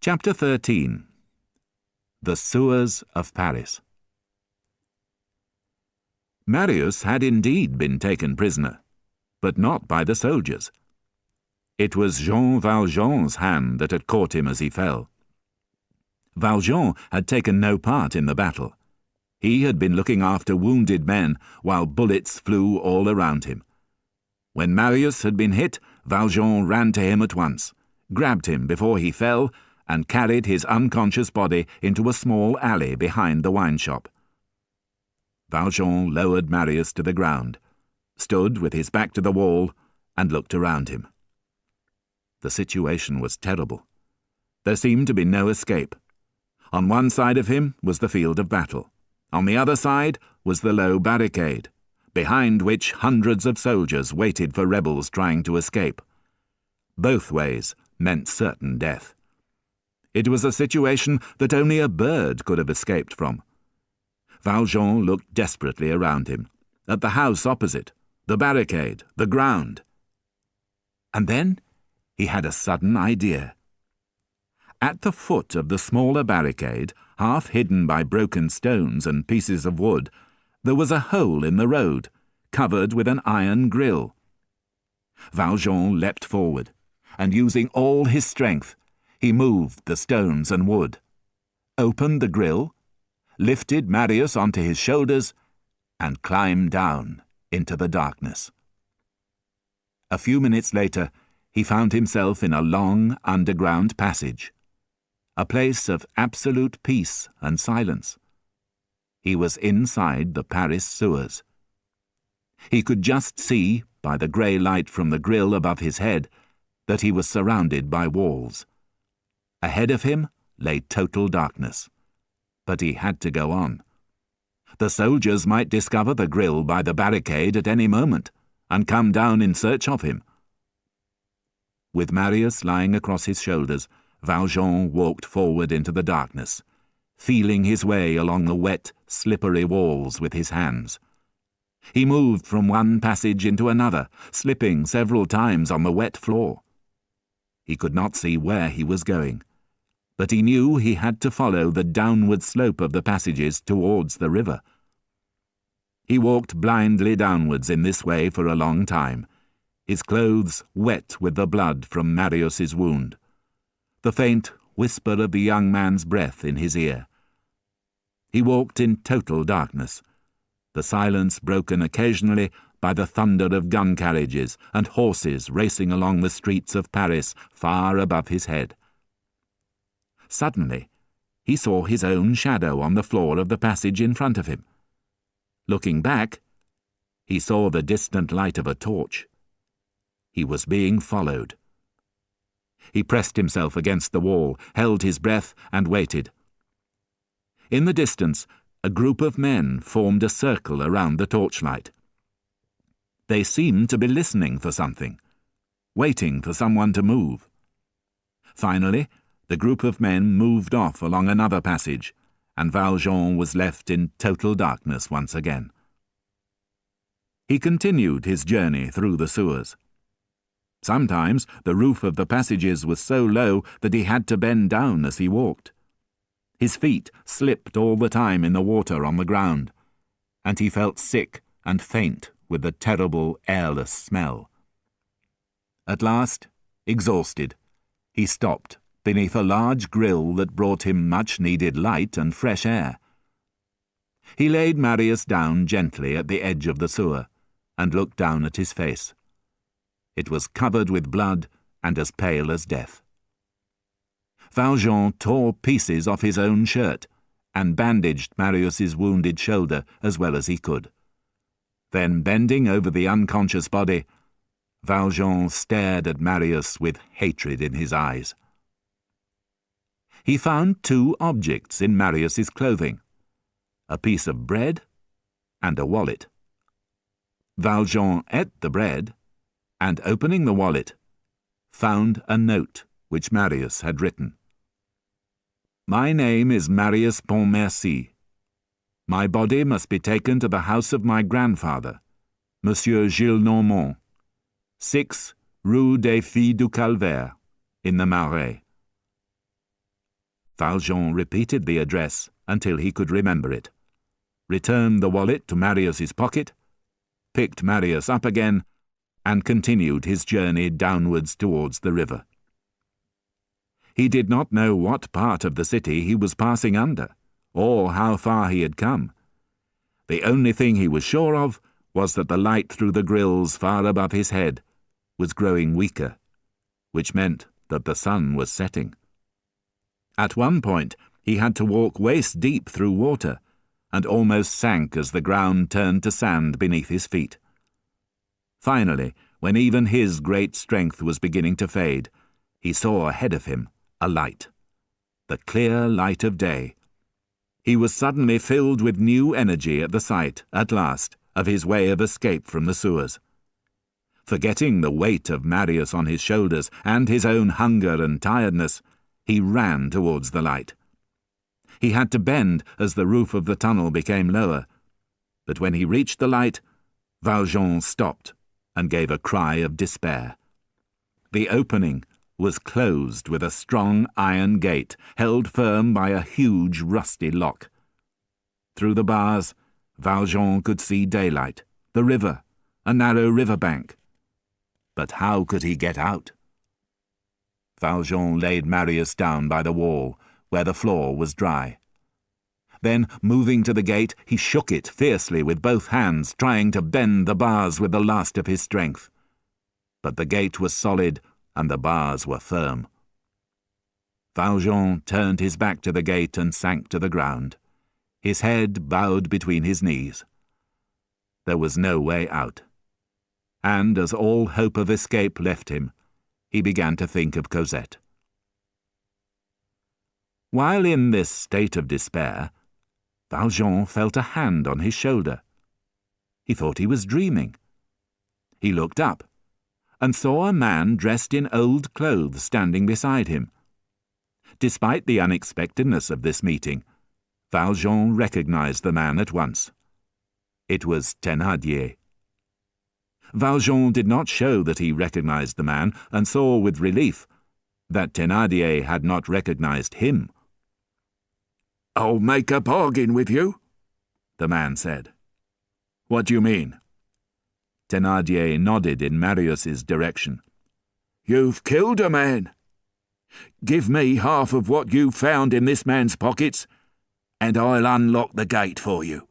Chapter 13. The Sewers of Paris. Marius had indeed been taken prisoner, but not by the soldiers. It was Jean Valjean's hand that had caught him as he fell. Valjean had taken no part in the battle. He had been looking after wounded men while bullets flew all around him. When Marius had been hit, Valjean ran to him at once, grabbed him before he fell, and carried his unconscious body into a small alley behind the wine shop. Valjean lowered Marius to the ground, stood with his back to the wall, and looked around him. The situation was terrible. There seemed to be no escape. On one side of him was the field of battle. On the other side was the low barricade, behind which hundreds of soldiers waited for rebels trying to escape. Both ways meant certain death. It was a situation that only a bird could have escaped from. Valjean looked desperately around him, at the house opposite, the barricade, the ground. And then he had a sudden idea. At the foot of the smaller barricade, half hidden by broken stones and pieces of wood, there was a hole in the road, covered with an iron grill. Valjean leapt forward, and using all his strength, he moved the stones and wood, opened the grill, lifted Marius onto his shoulders, and climbed down into the darkness. A few minutes later, he found himself in a long underground passage, a place of absolute peace and silence. He was inside the Paris sewers. He could just see, by the grey light from the grill above his head, that he was surrounded by walls. Ahead of him lay total darkness, but he had to go on. The soldiers might discover the grill by the barricade at any moment and come down in search of him. With Marius lying across his shoulders, Valjean walked forward into the darkness, feeling his way along the wet, slippery walls with his hands. He moved from one passage into another, slipping several times on the wet floor. He could not see where he was going, but he knew he had to follow the downward slope of the passages towards the river. He walked blindly downwards in this way for a long time, his clothes wet with the blood from Marius's wound, the faint whisper of the young man's breath in his ear. He walked in total darkness, the silence broken occasionally by the thunder of gun carriages and horses racing along the streets of Paris far above his head. Suddenly, he saw his own shadow on the floor of the passage in front of him. Looking back, he saw the distant light of a torch. He was being followed. He pressed himself against the wall, held his breath, and waited. In the distance, a group of men formed a circle around the torchlight. They seemed to be listening for something, waiting for someone to move. Finally, the group of men moved off along another passage, and Valjean was left in total darkness once again. He continued his journey through the sewers. Sometimes the roof of the passages was so low that he had to bend down as he walked. His feet slipped all the time in the water on the ground, and he felt sick and faint with the terrible airless smell. At last, exhausted, he stopped beneath a large grill that brought him much-needed light and fresh air. He laid Marius down gently at the edge of the sewer and looked down at his face. It was covered with blood and as pale as death. Valjean tore pieces off his own shirt and bandaged Marius's wounded shoulder as well as he could. Then, bending over the unconscious body, Valjean stared at Marius with hatred in his eyes. He found two objects in Marius's clothing, a piece of bread and a wallet. Valjean ate the bread, and opening the wallet, found a note which Marius had written. "My name is Marius Pontmercy. My body must be taken to the house of my grandfather, Monsieur Gillenormand, 6 Rue des Filles du Calvaire, in the Marais. Valjean repeated the address until he could remember it, returned the wallet to Marius's pocket, picked Marius up again, and continued his journey downwards towards the river. He did not know what part of the city he was passing under, or how far he had come. The only thing he was sure of was that the light through the grilles far above his head was growing weaker, which meant that the sun was setting. At one point he had to walk waist-deep through water, and almost sank as the ground turned to sand beneath his feet. Finally, when even his great strength was beginning to fade, he saw ahead of him a light, the clear light of day. He was suddenly filled with new energy at the sight, at last, of his way of escape from the sewers. Forgetting the weight of Marius on his shoulders and his own hunger and tiredness, he ran towards the light. He had to bend as the roof of the tunnel became lower, but when he reached the light, Valjean stopped and gave a cry of despair. The opening was closed with a strong iron gate held firm by a huge rusty lock. Through the bars, Valjean could see daylight, the river, a narrow river bank. But how could he get out? Valjean laid Marius down by the wall, where the floor was dry. Then, moving to the gate, he shook it fiercely with both hands, trying to bend the bars with the last of his strength. But the gate was solid, and the bars were firm. Valjean turned his back to the gate and sank to the ground, his head bowed between his knees. There was no way out, and as all hope of escape left him, he began to think of Cosette. While in this state of despair, Valjean felt a hand on his shoulder. He thought he was dreaming. He looked up and saw a man dressed in old clothes standing beside him. Despite the unexpectedness of this meeting, Valjean recognized the man at once. It was Thénardier. Valjean did not show that he recognized the man, and saw with relief that Thénardier had not recognized him. "I'll make a bargain with you," the man said. "What do you mean?" Thénardier nodded in Marius's direction. "You've killed a man. Give me half of what you found in this man's pockets, and I'll unlock the gate for you."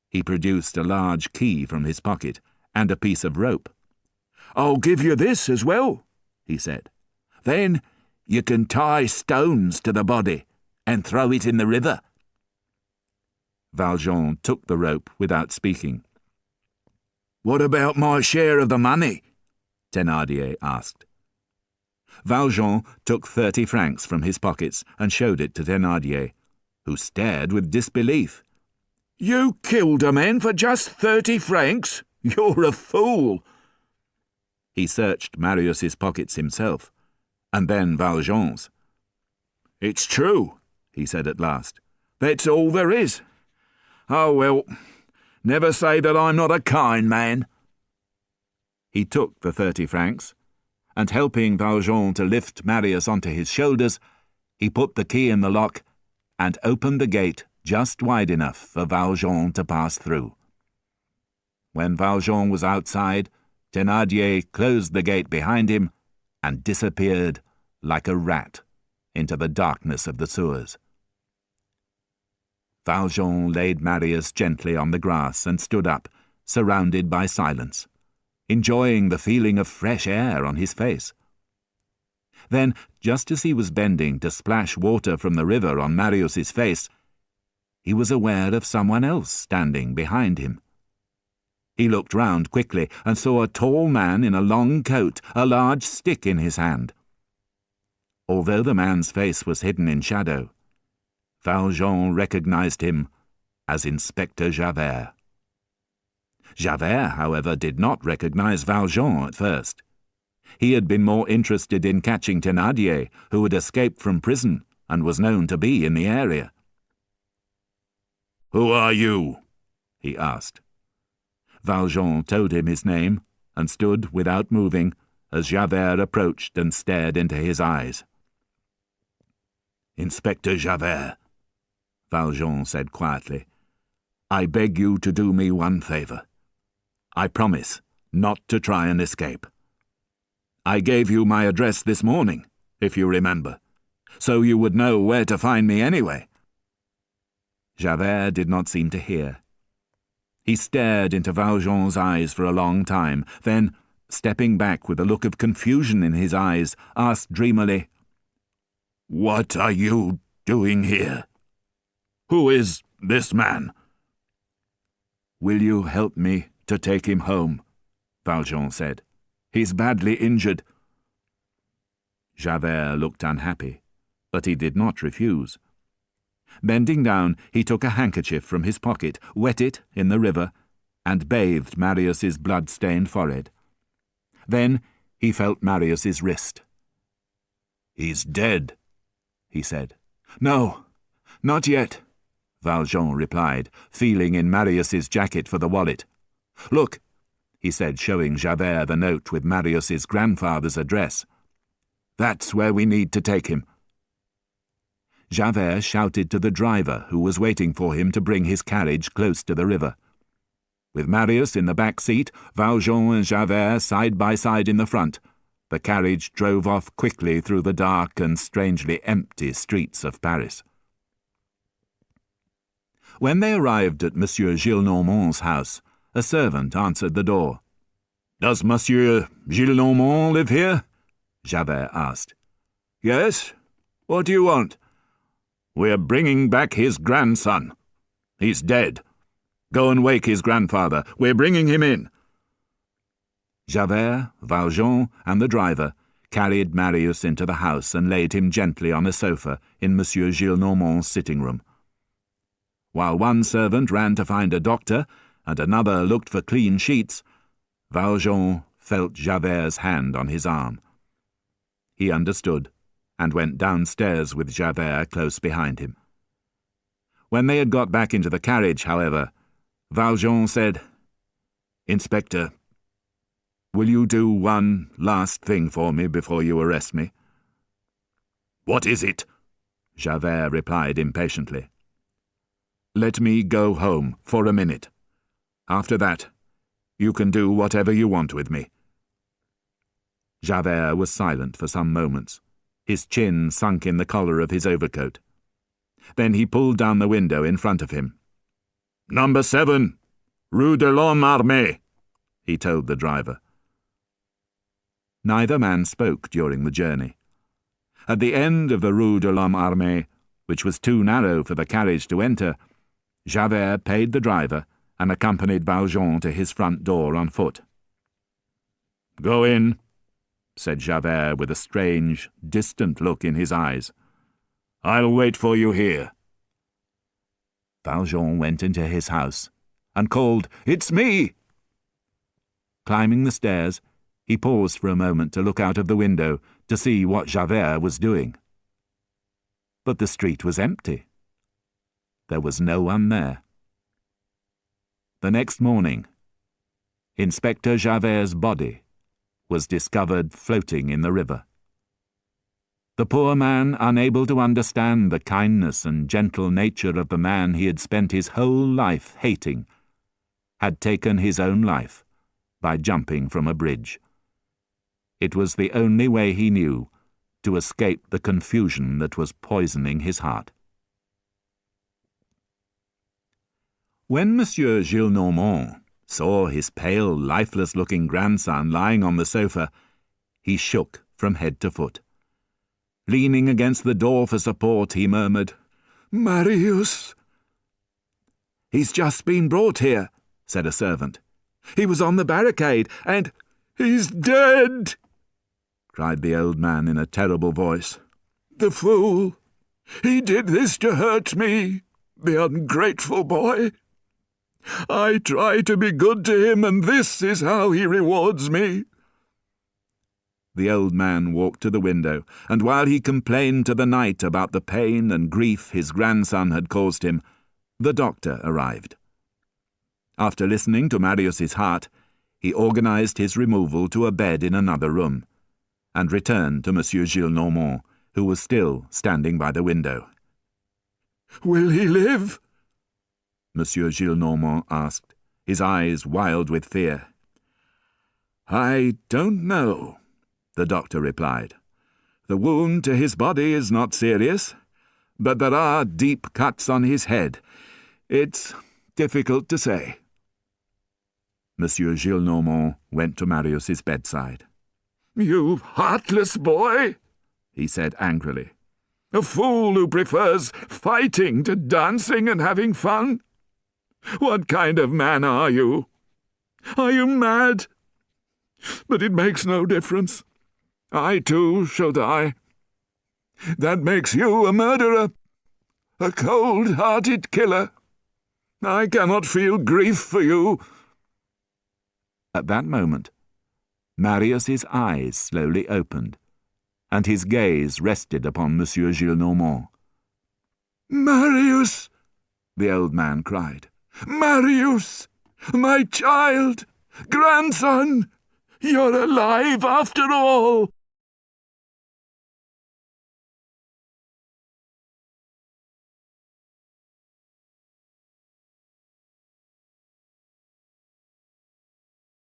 He produced a large key from his pocket and a piece of rope. "I'll give you this as well," he said. "Then you can tie stones to the body and throw it in the river." Valjean took the rope without speaking. "What about my share of the money?" Thénardier asked. Valjean took 30 francs from his pockets and showed it to Thénardier, who stared with disbelief. "You killed a man for just 30 francs? You're a fool." He searched Marius's pockets himself, and then Valjean's. "It's true," he said at last. "That's all there is. Oh, well, never say that I'm not a kind man." He took the 30 francs, and helping Valjean to lift Marius onto his shoulders, he put the key in the lock and opened the gate just wide enough for Valjean to pass through. When Valjean was outside, Thénardier closed the gate behind him and disappeared like a rat into the darkness of the sewers. Valjean laid Marius gently on the grass and stood up, surrounded by silence, enjoying the feeling of fresh air on his face. Then, just as he was bending to splash water from the river on Marius's face, he was aware of someone else standing behind him. He looked round quickly and saw a tall man in a long coat, a large stick in his hand. Although the man's face was hidden in shadow, Valjean recognized him as Inspector Javert. Javert, however, did not recognize Valjean at first. He had been more interested in catching Thénardier, who had escaped from prison and was known to be in the area. "Who are you?" he asked. Valjean told him his name and stood without moving as Javert approached and stared into his eyes. Inspector Javert, Valjean said quietly, I beg you to do me one favor. I promise not to try and escape. I gave you my address this morning, if you remember, so you would know where to find me anyway. Javert did not seem to hear. He stared into Valjean's eyes for a long time, then, stepping back with a look of confusion in his eyes, asked dreamily, What are you doing here? Who is this man? Will you help me to take him home? Valjean said. He's badly injured. Javert looked unhappy, but he did not refuse. Bending down, he took a handkerchief from his pocket, wet it in the river, and bathed Marius's blood-stained forehead. Then he felt Marius's wrist. He's dead, he said. No, not yet, Valjean replied, feeling in Marius's jacket for the wallet. Look, he said, showing Javert the note with Marius's grandfather's address. That's where we need to take him. Javert shouted to the driver who was waiting for him to bring his carriage close to the river. With Marius in the back seat, Valjean and Javert side by side in the front, the carriage drove off quickly through the dark and strangely empty streets of Paris. When they arrived at Monsieur Gillenormand's house, a servant answered the door. Does Monsieur Gillenormand live here? Javert asked. Yes. What do you want? We're bringing back his grandson. He's dead. Go and wake his grandfather. We're bringing him in. Javert, Valjean, and the driver carried Marius into the house and laid him gently on a sofa in Monsieur Gillenormand's sitting room. While one servant ran to find a doctor and another looked for clean sheets, Valjean felt Javert's hand on his arm. He understood, and went downstairs with Javert close behind him. When they had got back into the carriage, however, Valjean said, Inspector, will you do one last thing for me before you arrest me? What is it? Javert replied impatiently. Let me go home for a minute. After that, you can do whatever you want with me. Javert was silent for some moments, his chin sunk in the collar of his overcoat. Then he pulled down the window in front of him. Number 7, Rue de l'Homme Armé, he told the driver. Neither man spoke during the journey. At the end of the Rue de l'Homme Armé, which was too narrow for the carriage to enter, Javert paid the driver and accompanied Valjean to his front door on foot. Go in, said Javert with a strange, distant look in his eyes. I'll wait for you here. Valjean went into his house and called, It's me! Climbing the stairs, he paused for a moment to look out of the window to see what Javert was doing. But the street was empty. There was no one there. The next morning, Inspector Javert's body was discovered floating in the river. The poor man, unable to understand the kindness and gentle nature of the man he had spent his whole life hating, had taken his own life by jumping from a bridge. It was the only way he knew to escape the confusion that was poisoning his heart. When Monsieur Gillenormand saw his pale, lifeless-looking grandson lying on the sofa, he shook from head to foot. Leaning against the door for support, he murmured, Marius! He's just been brought here, said a servant. He was on the barricade, and he's dead! Cried the old man in a terrible voice. The fool! He did this to hurt me, the ungrateful boy! I try to be good to him, and this is how he rewards me. The old man walked to the window, and while he complained to the night about the pain and grief his grandson had caused him, the doctor arrived. After listening to Marius's heart, he organized his removal to a bed in another room, and returned to Monsieur Gillenormand, who was still standing by the window. "Will he live?" Monsieur Gillenormand asked, his eyes wild with fear. "I don't know," the doctor replied. "The wound to his body is not serious, but there are deep cuts on his head. It's difficult to say." Monsieur Gillenormand went to Marius's bedside. "You heartless boy," he said angrily. "A fool who prefers fighting to dancing and having fun. What kind of man are you? Are you mad? But it makes no difference. I too shall die. That makes you a murderer, a cold-hearted killer. I cannot feel grief for you." At that moment, Marius's eyes slowly opened, and his gaze rested upon Monsieur Gillenormand. "Marius!" the old man cried. "Marius! My child! Grandson! You're alive after all!"